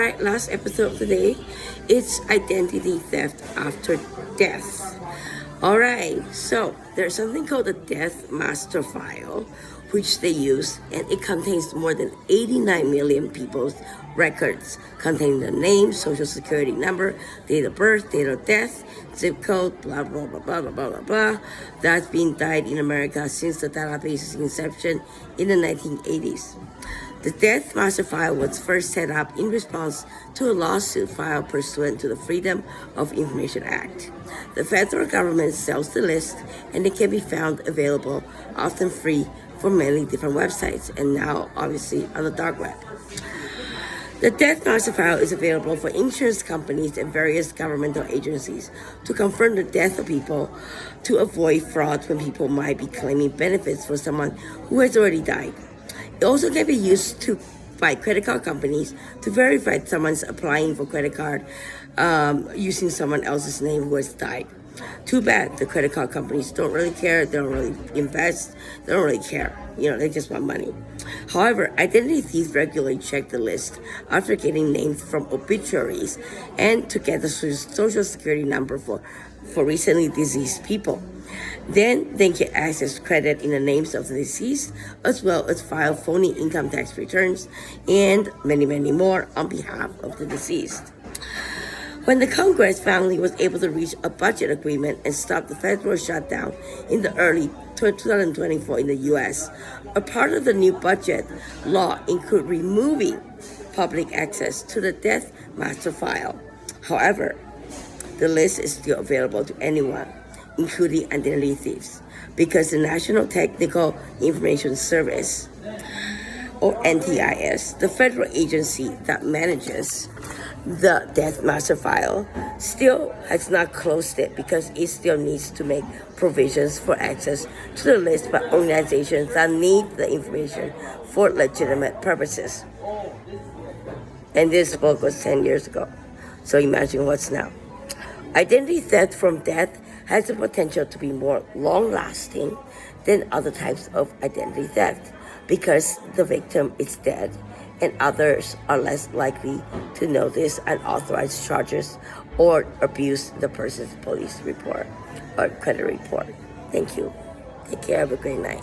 Alright, last episode of the day. It's identity theft after death. Alright, so there's something called the death master file, which they use, and it contains more than 89 million people's records, containing the name, social security number, date of birth, date of death, zip code, blah blah blah blah blah blah blah. That's been died in America since the database's inception in the 1980s. The Death Master File was first set up in response to a lawsuit filed pursuant to the Freedom of Information Act. The federal government sells the list, and it can be found available, often free, for many different websites, and now obviously on the dark web. The Death Master File is available for insurance companies and various governmental agencies to confirm the death of people, to avoid fraud when people might be claiming benefits for someone who has already died. It also can be used by credit card companies to verify someone's applying for credit card using someone else's name who has died. Too bad the credit card companies don't really care. They don't really invest. They don't really care. They just want money. However, identity thieves regularly check the list after getting names from obituaries and to get the social security number for recently deceased people. Then they can access credit in the names of the deceased, as well as file phony income tax returns and many, many more on behalf of the deceased. When the Congress finally was able to reach a budget agreement and stop the federal shutdown in the early 2024 in the U.S., a part of the new budget law included removing public access to the Death Master File. However, the list is still available to anyone, including identity thieves, because the National Technical Information Service, or NTIS, the federal agency that manages the Death Master File, still has not closed it because it still needs to make provisions for access to the list by organizations that need the information for legitimate purposes. And this book was 10 years ago, so imagine what's now. Identity theft from death has the potential to be more long-lasting than other types of identity theft because the victim is dead and others are less likely to notice unauthorized charges or abuse the person's police report or credit report. Thank you. Take care. Have a great night.